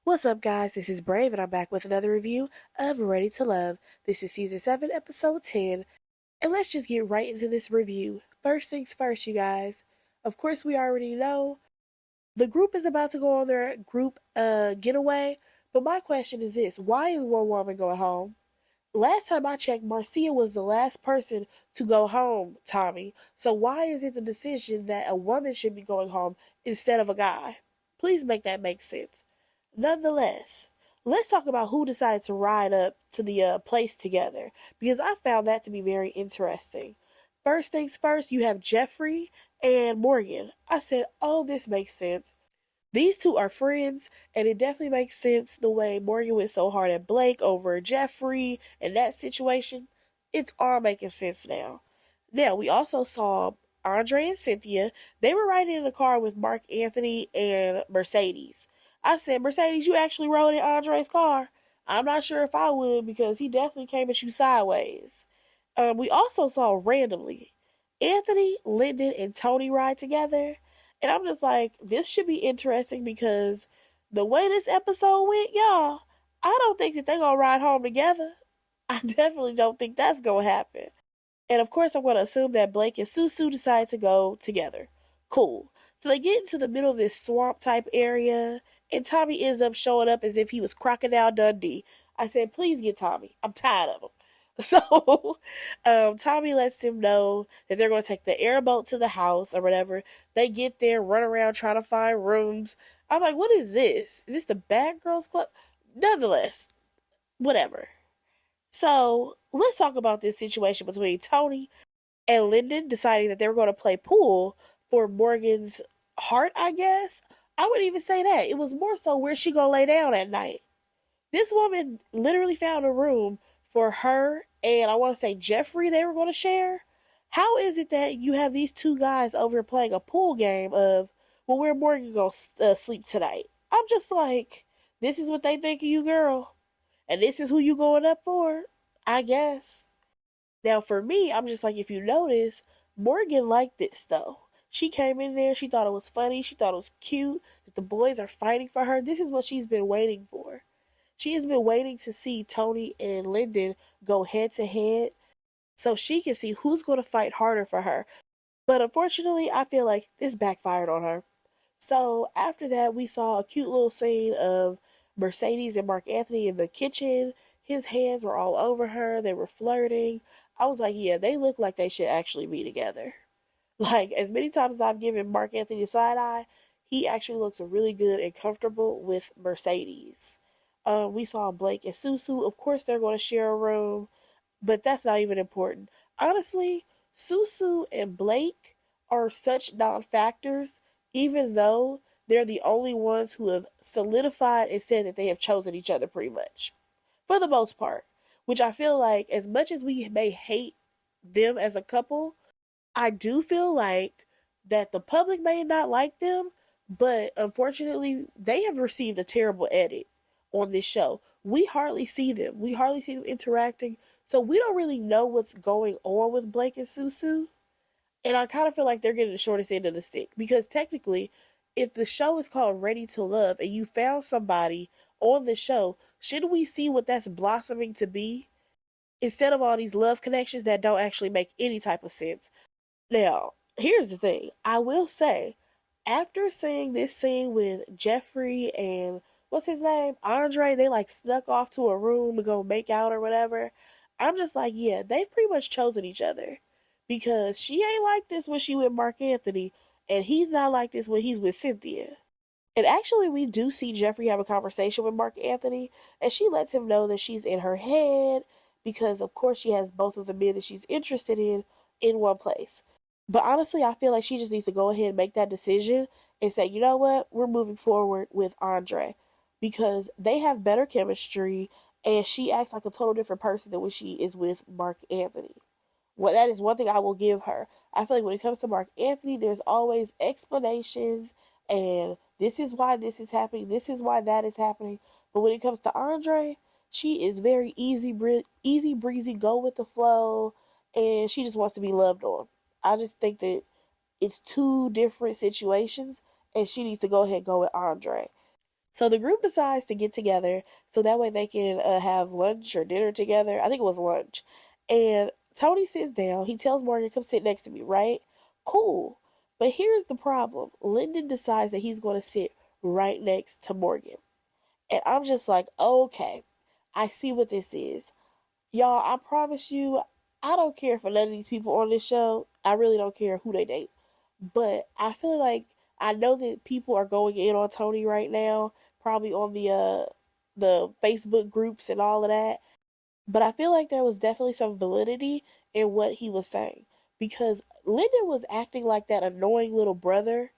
What's up, guys? This is Brave, and I'm back with another review of Ready to Love. This is Season 7, Episode 10, and let's just get right into this review. First things first, you guys. Of course, we already know the group is about to go on their group getaway, but my question is this. Why is one woman going home? Last time I checked, Marcia was the last person to go home, Tommy. So why is it the decision that a woman should be going home instead of a guy? Please make that make sense. Nonetheless, let's talk about who decided to ride up to the place together, because I found that to be very interesting. First things first, you have Jeffrey and Morgan. I said, oh, this makes sense. These two are friends, and it definitely makes sense the way Morgan went so hard at Blake over Jeffrey and that situation. It's all making sense now. Now, we also saw Andre and Cynthia. They were riding in a car with Mark Anthony and Mercedes. I said, Mercedes, you actually rode in Andre's car? I'm not sure if I would, because he definitely came at you sideways. We also saw randomly Anthony, Lyndon, and Tony ride together. And I'm just like, this should be interesting because the way this episode went, y'all, I don't think that they're going to ride home together. I definitely don't think that's going to happen. And of course, I'm going to assume that Blake and Susu decide to go together. Cool. So they get into the middle of this swamp type area, and Tommy ends up showing up as if he was Crocodile Dundee. I said, please get Tommy. I'm tired of him. So Tommy lets them know that they're going to take the airboat to the house or whatever. They get there, run around trying to find rooms. I'm like, what is this? Is this the Bad Girls Club? Nonetheless, whatever. So let's talk about this situation between Tony and Linden deciding that they were going to play pool for Morgan's heart, I guess. I wouldn't even say that. It was more so where she going to lay down at night. This woman literally found a room for her and I want to say Jeffrey they were going to share. How is it that you have these two guys over here playing a pool game of, well, where Morgan going to sleep tonight? I'm just like, this is what they think of you, girl. And this is who you going up for, I guess. Now, for me, I'm just like, if you notice, Morgan liked this, though. She came in there, she thought it was funny, she thought it was cute, that the boys are fighting for her. This is what she's been waiting for. She has been waiting to see Tony and Lyndon go head to head so she can see who's going to fight harder for her. But unfortunately, I feel like this backfired on her. So after that, we saw a cute little scene of Mercedes and Mark Anthony in the kitchen. His hands were all over her. They were flirting. I was like, yeah, they look like they should actually be together. Like, as many times as I've given Mark Anthony a side eye, he actually looks really good and comfortable with Mercedes. We saw Blake and Susu. Of course, they're going to share a room, but that's not even important. Honestly, Susu and Blake are such non-factors, even though they're the only ones who have solidified and said that they have chosen each other pretty much, for the most part. Which I feel like, as much as we may hate them as a couple, I do feel like that the public may not like them, but unfortunately, they have received a terrible edit on this show. We hardly see them. We hardly see them interacting. So we don't really know what's going on with Blake and Susu. And I kind of feel like they're getting the shortest end of the stick. Because technically, if the show is called Ready to Love and you found somebody on the show, shouldn't we see what that's blossoming to be? Instead of all these love connections that don't actually make any type of sense. Now, here's the thing. I will say, after seeing this scene with Jeffrey and what's his name? Andre, they like snuck off to a room to go make out or whatever. I'm just like, yeah, they've pretty much chosen each other. Because she ain't like this when she with Mark Anthony, and he's not like this when he's with Cynthia. And actually, we do see Jeffrey have a conversation with Mark Anthony, and she lets him know that she's in her head, because of course she has both of the men that she's interested in one place. But honestly, I feel like she just needs to go ahead and make that decision and say, you know what, we're moving forward with Andre. Because they have better chemistry, and she acts like a total different person than when she is with Mark Anthony. Well, that is one thing I will give her. I feel like when it comes to Mark Anthony, there's always explanations, and this is why this is happening, this is why that is happening. But when it comes to Andre, she is very easy breezy, go with the flow, and she just wants to be loved on. I just think that it's two different situations, and she needs to go ahead and go with Andre. So the group decides to get together so that way they can have lunch or dinner together. I think it was lunch. And Tony sits down. He tells Morgan, come sit next to me, right? Cool. But here's the problem. Lyndon decides that he's going to sit right next to Morgan. And I'm just like, okay, I see what this is. Y'all, I promise you, I don't care for none of these people on this show. I really don't care who they date. But I feel like I know that people are going in on Tony right now, probably on the Facebook groups and all of that. But I feel like there was definitely some validity in what he was saying. Because Lyndon was acting like that annoying little brother,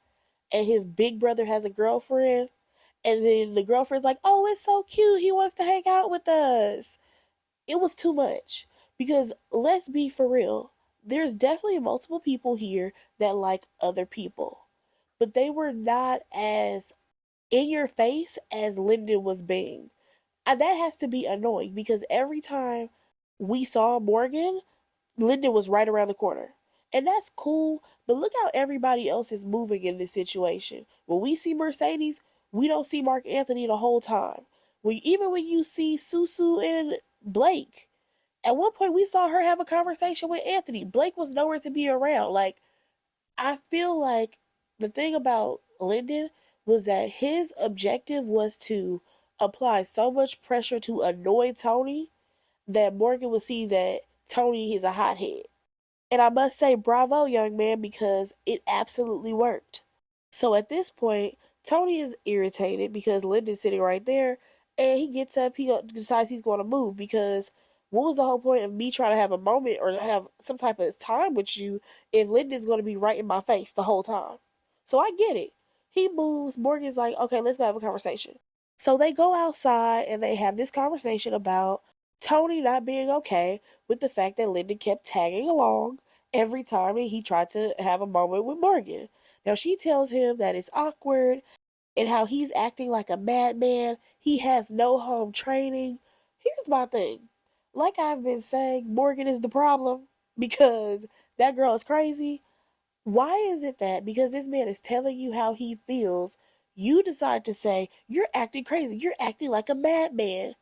and his big brother has a girlfriend, and then the girlfriend's like, oh, it's so cute. He wants to hang out with us. It was too much. Because let's be for real, there's definitely multiple people here that like other people. But they were not as in your face as Linden was being. And that has to be annoying because every time we saw Morgan, Linden was right around the corner. And that's cool, but look how everybody else is moving in this situation. When we see Mercedes, we don't see Mark Anthony the whole time. Even when you see Susu and Blake, at one point we saw her have a conversation with Anthony. Blake was nowhere to be around. Like, I feel like the thing about Lyndon was that his objective was to apply so much pressure to annoy Tony that Morgan would see that Tony is a hothead. And I must say, bravo, young man, because it absolutely worked. So at this point, Tony is irritated because Lyndon's sitting right there, and he gets up, he decides he's going to move because what was the whole point of me trying to have a moment or have some type of time with you if Lyndon's going to be right in my face the whole time? So I get it. He moves. Morgan's like, okay, let's go have a conversation. So they go outside and they have this conversation about Tony not being okay with the fact that Lyndon kept tagging along every time he tried to have a moment with Morgan. Now she tells him that it's awkward and how he's acting like a madman. He has no home training. Here's my thing. Like I've been saying, Morgan is the problem because that girl is crazy. Why is it that because this man is telling you how he feels, you decide to say, you're acting crazy, you're acting like a madman?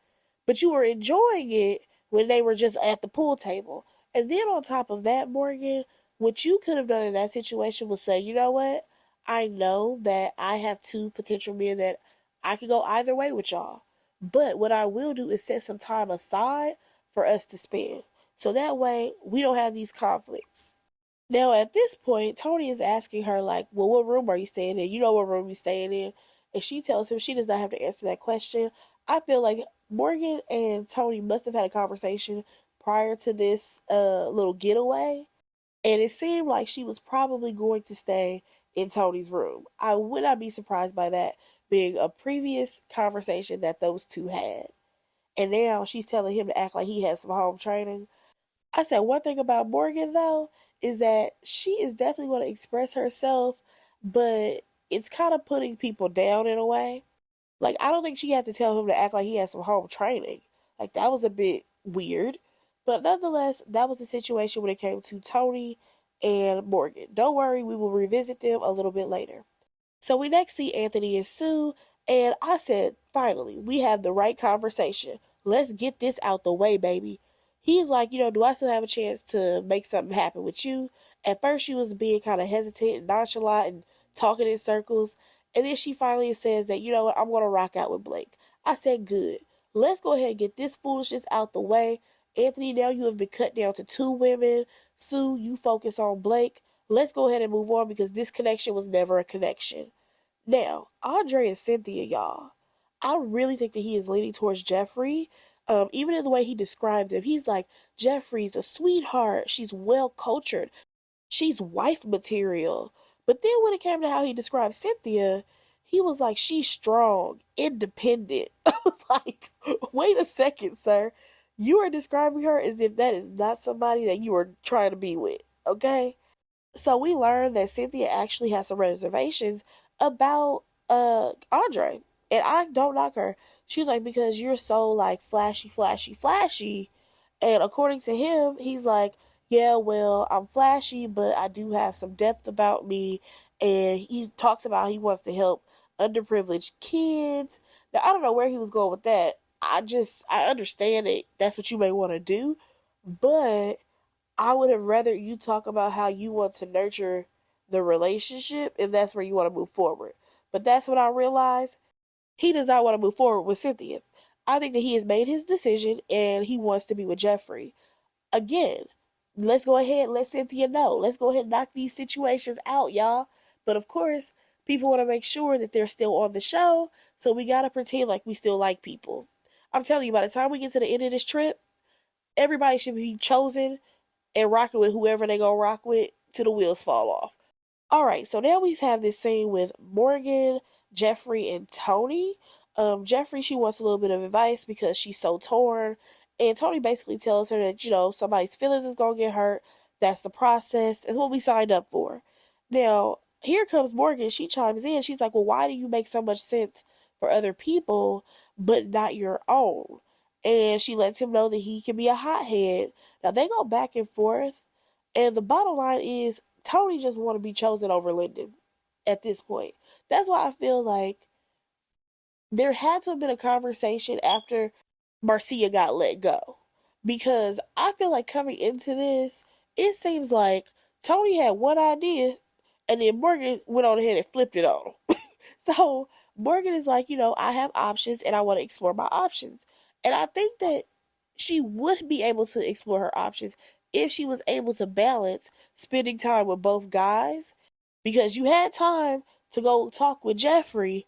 But you were enjoying it when they were just at the pool table. And then on top of that, Morgan, what you could have done in that situation was say, you know what? I know that I have two potential men that I could go either way with y'all. But what I will do is set some time aside for us to spend. So that way we don't have these conflicts. Now, at this point, Tony is asking her, like, well, what room are you staying in? You know what room you're staying in. And she tells him she does not have to answer that question. I feel like Morgan and Tony must have had a conversation prior to this little getaway. And it seemed like she was probably going to stay in Tony's room. I would not be surprised by that being a previous conversation that those two had. And now she's telling him to act like he has some home training. I said one thing about Morgan though is that she is definitely going to express herself, but it's kind of putting people down in a way. Like I don't think she had to tell him to act like he had some home training. Like that was a bit weird. But nonetheless, that was the situation when it came to Tony and Morgan. Don't worry, we will revisit them a little bit later. So we next see Anthony and Sue, and I said, finally, we have the right conversation. Let's get this out the way, baby. He's like, do I still have a chance to make something happen with you? At first, she was being kind of hesitant and nonchalant and talking in circles. And then she finally says that, you know what, I'm going to rock out with Blake. I said, good. Let's go ahead and get this foolishness out the way. Anthony, now you have been cut down to two women. Sue, you focus on Blake. Let's go ahead and move on because this connection was never a connection. Now, Andre and Cynthia, y'all, I really think that he is leaning towards Jeffrey. Even in the way he described him, he's like, Jeffrey's a sweetheart. She's well cultured. She's wife material. But then when it came to how he described Cynthia, he was like, she's strong, independent. I was like, wait a second, sir. You are describing her as if that is not somebody that you are trying to be with, okay? So we learned that Cynthia actually has some reservations about Andre. And I don't knock her. She's like, because you're so like flashy, flashy, flashy. And according to him, he's like, yeah, well, I'm flashy, but I do have some depth about me. And he talks about he wants to help underprivileged kids. Now, I don't know where he was going with that. I understand it. That's what you may want to do. But I would have rather you talk about how you want to nurture the relationship if that's where you want to move forward. But that's what I realized. He does not want to move forward with Cynthia. I think that he has made his decision and he wants to be with Jeffrey. Again, let's go ahead and let Cynthia know. Let's go ahead and knock these situations out, y'all. But of course, people want to make sure that they're still on the show, so we got to pretend like we still like people. I'm telling you, by the time we get to the end of this trip, everybody should be chosen and rocking with whoever they gonna rock with till the wheels fall off. All right, so now we have this scene with Morgan, Jeffrey, and Tony. Jeffrey, she wants a little bit of advice because she's so torn, and Tony basically tells her that somebody's feelings is gonna get hurt. That's the process. That's what we signed up for. Now here comes Morgan. She chimes in. She's like, "Well, why do you make so much sense for other people, but not your own?" And she lets him know that he can be a hothead. Now they go back and forth, and the bottom line is Tony just want to be chosen over Lyndon at this point. That's why I feel like there had to have been a conversation after Marcia got let go. Because I feel like coming into this, it seems like Tony had one idea and then Morgan went on ahead and flipped it on him. So Morgan is like, I have options and I want to explore my options. And I think that she would be able to explore her options if she was able to balance spending time with both guys. Because you had time to go talk with Jeffrey,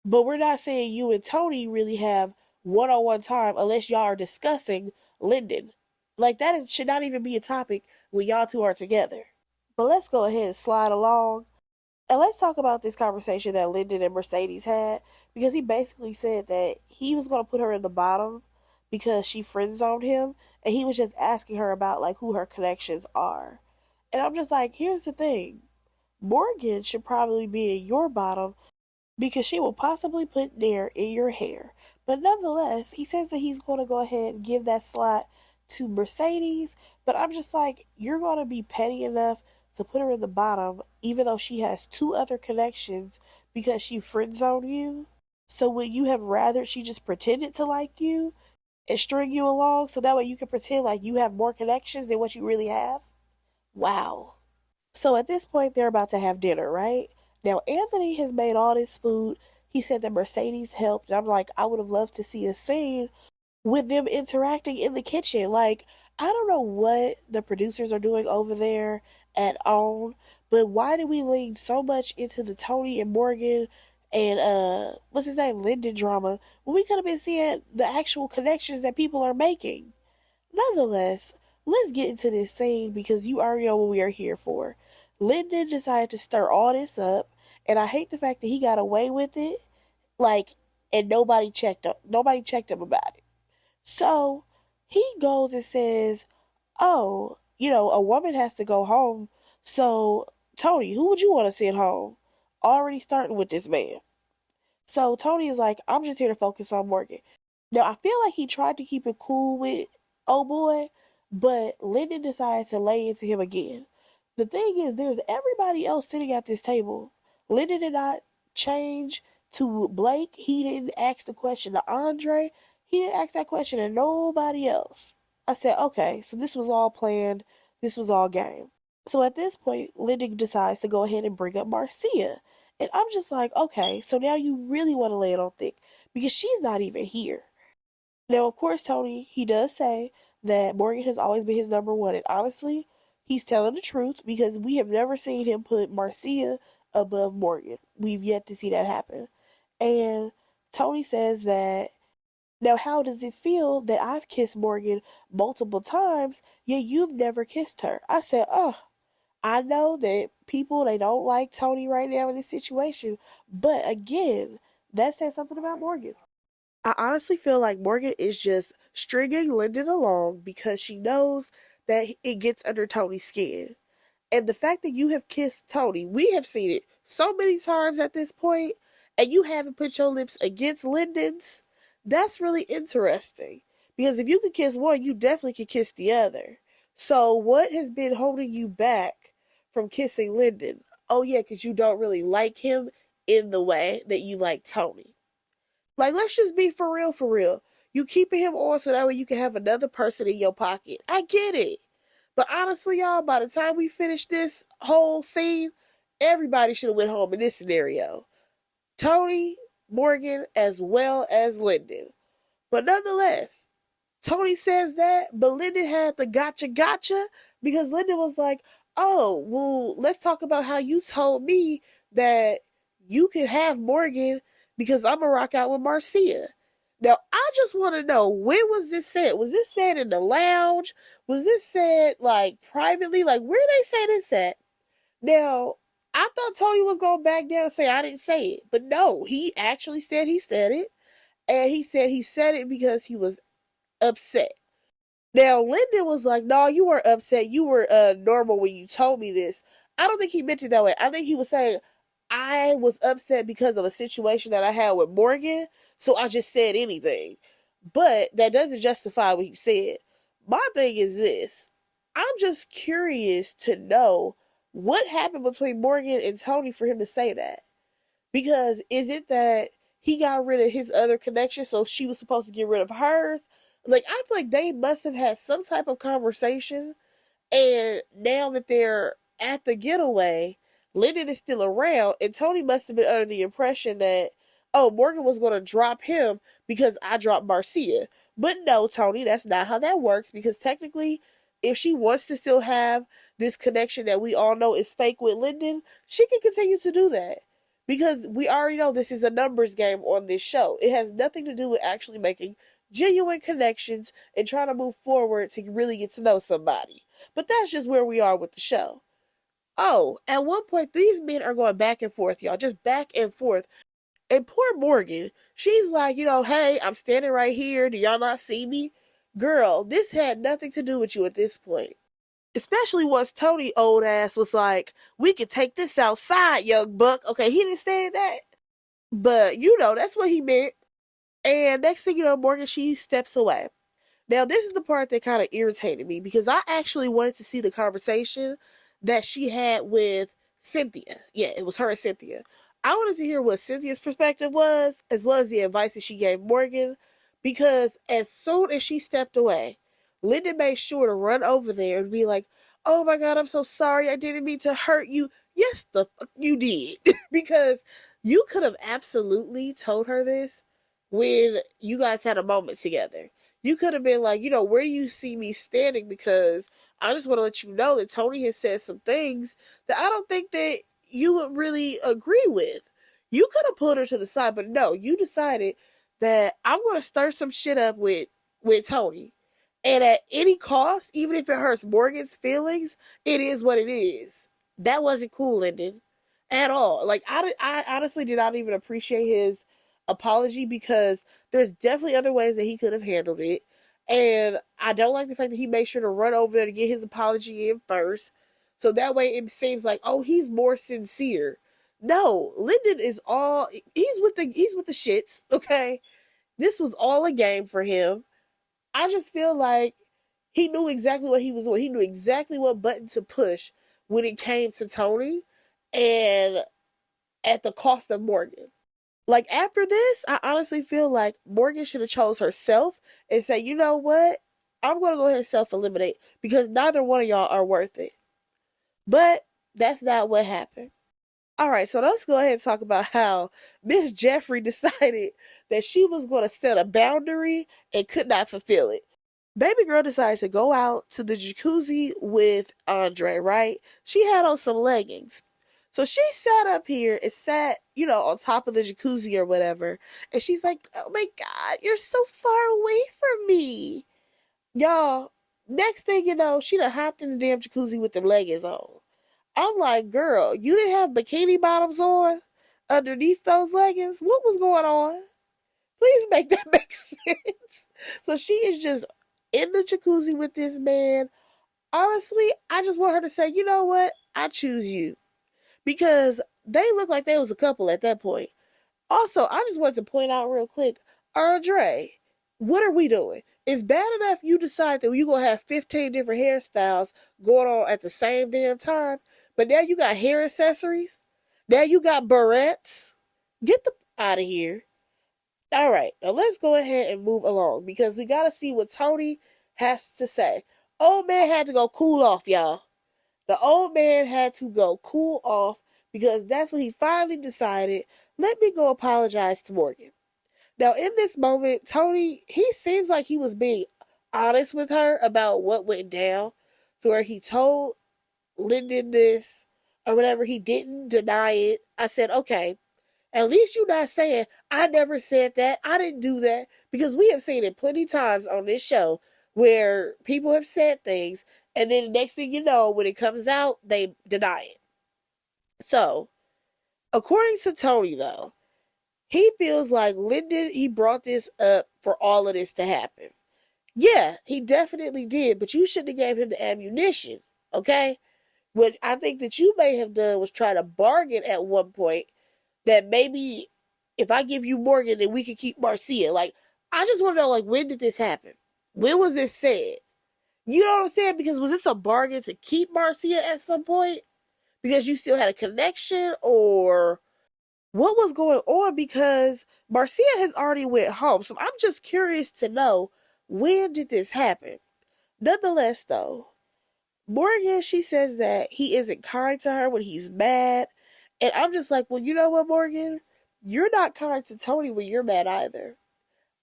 but we're not saying you and Tony really have one on one time unless y'all are discussing Linden. Like should not even be a topic when y'all two are together. But let's go ahead and slide along. And let's talk about this conversation that Lyndon and Mercedes had, because he basically said that he was going to put her in the bottom because she friend zoned him, and he was just asking her about like who her connections are. And I'm just like, here's the thing. Morgan should probably be in your bottom because she will possibly put Nair in your hair. But nonetheless, he says that he's going to go ahead and give that slot to Mercedes. But I'm just like, you're going to be petty enough to put her in the bottom, even though she has two other connections because she friend zoned you. So would you have rather she just pretended to like you and string you along so that way you can pretend like you have more connections than what you really have? Wow. So at this point, they're about to have dinner, right? Now, Anthony has made all this food. He said that Mercedes helped. And I'm like, I would have loved to see a scene with them interacting in the kitchen. Like, I don't know what the producers are doing over there at OWN, but why did we lean so much into the Tony and Morgan and what's his name, Linden drama when we could have been seeing the actual connections that people are making? Nonetheless, let's get into this scene because you already know what we are here for. Linden decided to stir all this up, and I hate the fact that he got away with it, like, and nobody checked him about it. So he goes and says, "Oh, a woman has to go home. So Tony, who would you want to send home?" Already starting with this man. So Tony is like, "I'm just here to focus on Morgan." Now I feel like he tried to keep it cool with oh boy, but Lyndon decided to lay into him again. The thing is, there's everybody else sitting at this table. Lyndon did not change to Blake. He didn't ask the question to Andre. He didn't ask that question to nobody else. I said, okay, so this was all planned. This was all game. So at this point, Lyndon decides to go ahead and bring up Marcia. And I'm just like, okay, so now you really want to lay it on thick because she's not even here. Now, of course, Tony, he does say that Morgan has always been his number one. And honestly, he's telling the truth because we have never seen him put Marcia above Morgan. We've yet to see that happen. And Tony says that, now how does it feel that I've kissed Morgan multiple times, yet you've never kissed her? I said, oh, I know that people, they don't like Tony right now in this situation. But again, that says something about Morgan. I honestly feel like Morgan is just stringing Lyndon along because she knows that it gets under Tony's skin. And the fact that you have kissed Tony, we have seen it so many times at this point, and you haven't put your lips against Lyndon's, that's really interesting. Because if you could kiss one, you definitely could kiss the other. So what has been holding you back from kissing Lyndon? Oh yeah, because you don't really like him in the way that you like Tony. Like, let's just be for real, for real. You keeping him on so that way you can have another person in your pocket. I get it. But honestly, y'all, by the time we finish this whole scene, everybody should have went home in this scenario. Tony, Morgan, as well as Lyndon. But nonetheless, Tony says that, but Linden had the gotcha because Linden was like, oh, well, let's talk about how you told me that you could have Morgan because I'm going to rock out with Marcia. Now, I just want to know, when was this said? Was this said in the lounge? Was this said, like, privately? Like, where they say this at? Now, I thought Tony was going to back down and say, I didn't say it. But no, he actually said he said it. And he said it because he was upset. Now, Lyndon was like, no, you weren't upset. You were normal when you told me this. I don't think he meant it that way. I think he was saying, I was upset because of a situation that I had with Morgan, so I just said anything. But that doesn't justify what he said. My thing is this. I'm just curious to know what happened between Morgan and Tony for him to say that. Because is it that he got rid of his other connection, so she was supposed to get rid of hers? Like, I feel like they must have had some type of conversation, and now that they're at the getaway, Linden is still around, and Tony must have been under the impression that, oh, Morgan was going to drop him because I dropped Marcia. But no, Tony, that's not how that works, because technically, if she wants to still have this connection that we all know is fake with Linden, she can continue to do that. Because we already know this is a numbers game on this show. It has nothing to do with actually making genuine connections and trying to move forward to really get to know somebody. But that's just where we are with the show. Oh, at one point, these men are going back and forth, y'all. Just back and forth. And poor Morgan, she's like, hey, I'm standing right here. Do y'all not see me? Girl, this had nothing to do with you at this point. Especially once Tony old ass was like, we could take this outside, young buck. Okay, he didn't say that. But, that's what he meant. And next thing you know, Morgan, she steps away. Now, this is the part that kind of irritated me because I actually wanted to see the conversation that she had with Cynthia. Yeah, it was her and Cynthia. I wanted to hear what Cynthia's perspective was, as well as the advice that she gave Morgan, because as soon as she stepped away, Linda made sure to run over there and be like, oh my God, I'm so sorry. I didn't mean to hurt you. Yes, the fuck you did. Because you could have absolutely told her this when you guys had a moment together. You could have been like, where do you see me standing? Because I just want to let you know that Tony has said some things that I don't think that you would really agree with. You could have pulled her to the side, but no, you decided that I'm going to stir some shit up with Tony. And at any cost, even if it hurts Morgan's feelings, it is what it is. That wasn't cool, Lyndon. At all. Like, I honestly did not even appreciate his apology because there's definitely other ways that he could have handled it. And I don't like the fact that he made sure to run over there to get his apology in first. So that way it seems like, oh, he's more sincere. No, Lyndon is all he's with the shits, okay? This was all a game for him. I just feel like he knew exactly what he was doing. He knew exactly what button to push when it came to Tony and at the cost of Morgan. Like, after this, I honestly feel like Morgan should have chose herself and say, you know what? I'm going to go ahead and self-eliminate because neither one of y'all are worth it. But that's not what happened. All right, so let's go ahead and talk about how Miss Jeffrey decided that she was going to set a boundary and could not fulfill it. Baby girl decided to go out to the jacuzzi with Andre, right? She had on some leggings. So she sat up here and sat, on top of the jacuzzi or whatever. And she's like, oh my God, you're so far away from me. Y'all, next thing you know, she done hopped in the damn jacuzzi with them leggings on. I'm like, girl, you didn't have bikini bottoms on underneath those leggings? What was going on? Please make that make sense. So she is just in the jacuzzi with this man. Honestly, I just want her to say, you know what? I choose you. Because they look like they was a couple at that point. Also, I just wanted to point out real quick, Andre, what are we doing? It's bad enough you decide that you're going to have 15 different hairstyles going on at the same damn time, but now you got hair accessories. Now you got barrettes. Get the out of here. All right, now let's go ahead and move along because we got to see what Tony has to say. Old man had to go cool off, y'all. The old man had to go cool off because that's when he finally decided, let me go apologize to Morgan. Now, in this moment, Tony, he seems like he was being honest with her about what went down, to where he told Lyndon this or whatever. He didn't deny it. I said, okay, at least you're not saying, I never said that. I didn't do that. Because we have seen it plenty times on this show where people have said things and then the next thing you know, when it comes out, they deny it. So, according to Tony, though, he feels like Linden, he brought this up for all of this to happen. Yeah, he definitely did, but you shouldn't have gave him the ammunition, okay? What I think that you may have done was try to bargain at one point that maybe if I give you Morgan, then we could keep Marcia. Like, I just want to know, like, when did this happen? When was this said? You know what I'm saying? Because was this a bargain to keep Marcia at some point? Because you still had a connection, or what was going on? Because Marcia has already went home, so I'm just curious to know, when did this happen? Nonetheless, though, Morgan, she says that he isn't kind to her when he's mad. And I'm just like, well, you know what, Morgan? You're not kind to Tony when you're mad either.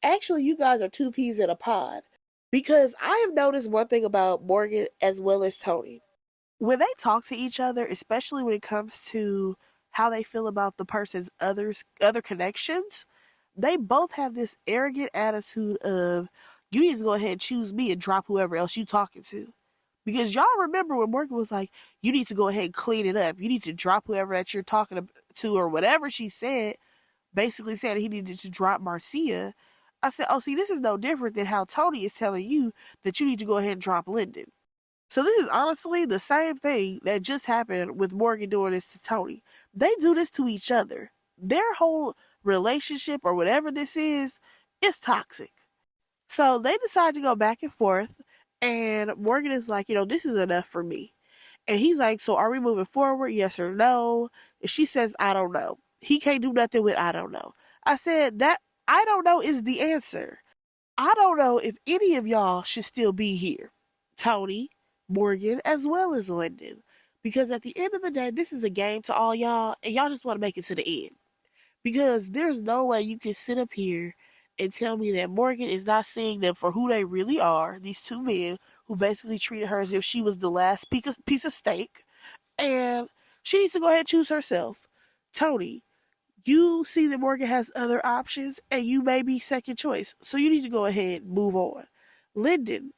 Actually, you guys are two peas in a pod. Because I have noticed one thing about Morgan as well as Tony. When they talk to each other, especially when it comes to how they feel about the person's other connections, they both have this arrogant attitude of, you need to go ahead and choose me and drop whoever else you talking to. Because y'all remember when Morgan was like, you need to go ahead and clean it up. You need to drop whoever that you're talking to, or whatever she said, basically said he needed to drop Marcia. I said, oh, see, this is no different than how Tony is telling you that you need to go ahead and drop Linden. So this is honestly the same thing that just happened with Morgan doing this to Tony. They do this to each other. Their whole relationship or whatever this is toxic. So they decide to go back and forth, and Morgan is like, this is enough for me. And he's like, so are we moving forward? Yes or no? And she says, I don't know. He can't do nothing with I don't know. I said, that I don't know is the answer. I don't know if any of y'all should still be here. Tony, Morgan, as well as Linden. Because at the end of the day, this is a game to all y'all, and y'all just want to make it to the end. Because there's no way you can sit up here and tell me that Morgan is not seeing them for who they really are, these two men who basically treated her as if she was the last piece of steak, and she needs to go ahead and choose herself. Tony, you see that Morgan has other options, and you may be second choice, so you need to go ahead and move on. Linden,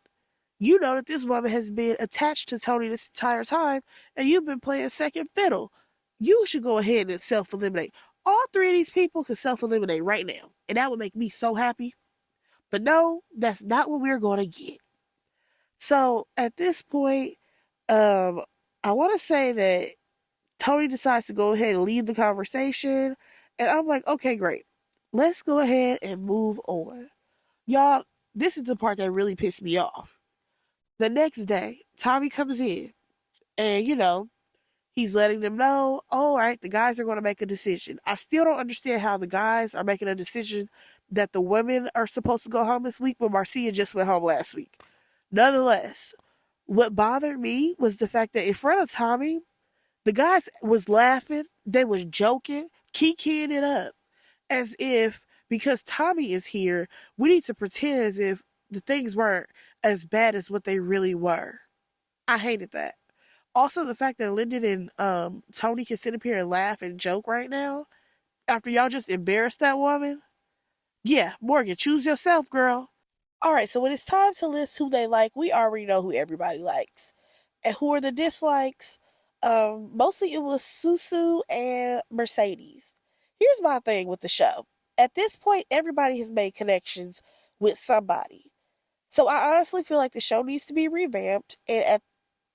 you know that this woman has been attached to Tony this entire time, and you've been playing second fiddle. You should go ahead and self-eliminate. All three of these people can self-eliminate right now, and that would make me so happy. But no, that's not what we're going to get. So at this point, I want to say that Tony decides to go ahead and lead the conversation, and I'm like, okay, great. Let's go ahead and move on. Y'all, this is the part that really pissed me off. The next day, Tommy comes in, and he's letting them know, all right, the guys are going to make a decision. I still don't understand how the guys are making a decision that the women are supposed to go home this week, but Marcia just went home last week. Nonetheless, what bothered me was the fact that in front of Tommy, the guys was laughing, they was joking, kikiing it up, as if because Tommy is here, we need to pretend as if the things weren't as bad as what they really were. I hated that. Also, the fact that Lyndon and Tony can sit up here and laugh and joke right now after y'all just embarrassed that woman. Yeah, Morgan, choose yourself, girl. All right, so when it's time to list who they like, we already know who everybody likes. And who are the dislikes? Mostly it was Susu and Mercedes. Here's my thing with the show. At this point, everybody has made connections with somebody. So I honestly feel like the show needs to be revamped. And at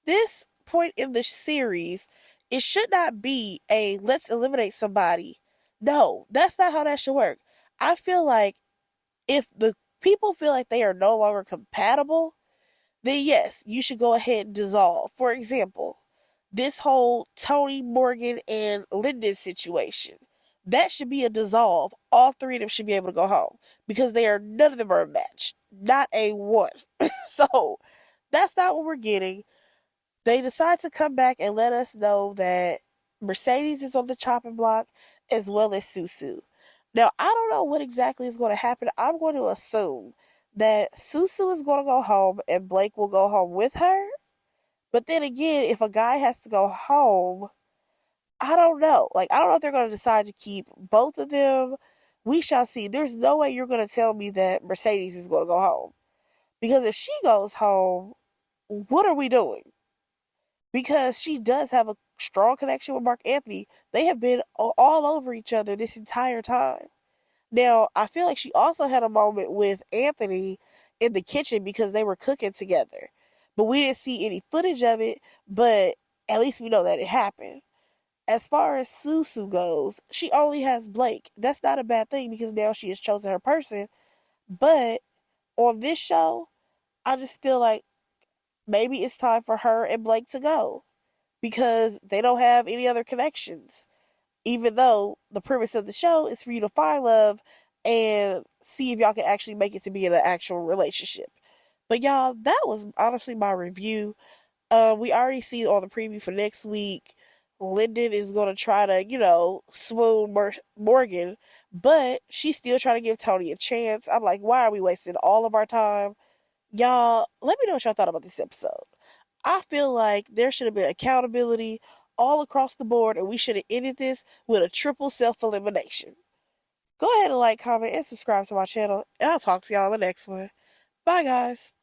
this point in the series, it should not be a let's eliminate somebody. No, that's not how that should work. I feel like if the people feel like they are no longer compatible, then yes, you should go ahead and dissolve. For example, this whole Tony, Morgan, and Linden situation. That should be a dissolve. All three of them should be able to go home because none of them are a match. Not a one. So that's not what we're getting. They decide to come back and let us know that Mercedes is on the chopping block as well as Susu. Now, I don't know what exactly is going to happen. I'm going to assume that Susu is going to go home and Blake will go home with her. But then again, if a guy has to go home, I don't know. Like, I don't know if they're going to decide to keep both of them. We shall see. There's no way you're going to tell me that Mercedes is going to go home. Because if she goes home, what are we doing? Because she does have a strong connection with Mark Anthony. They have been all over each other this entire time. Now, I feel like she also had a moment with Anthony in the kitchen because they were cooking together. But we didn't see any footage of it, but at least we know that it happened. As far as Susu goes, she only has Blake. That's not a bad thing because now she has chosen her person. But on this show, I just feel like maybe it's time for her and Blake to go because they don't have any other connections. Even though the premise of the show is for you to find love and see if y'all can actually make it to be in an actual relationship. But y'all, that was honestly my review. We already see on the preview for next week, Linden is going to try to, swoon Morgan, but she's still trying to give Tony a chance. I'm like, why are we wasting all of our time? Y'all, let me know what y'all thought about this episode. I feel like there should have been accountability all across the board, and we should have ended this with a triple self-elimination. Go ahead and like, comment, and subscribe to my channel, and I'll talk to y'all in the next one. Bye, guys.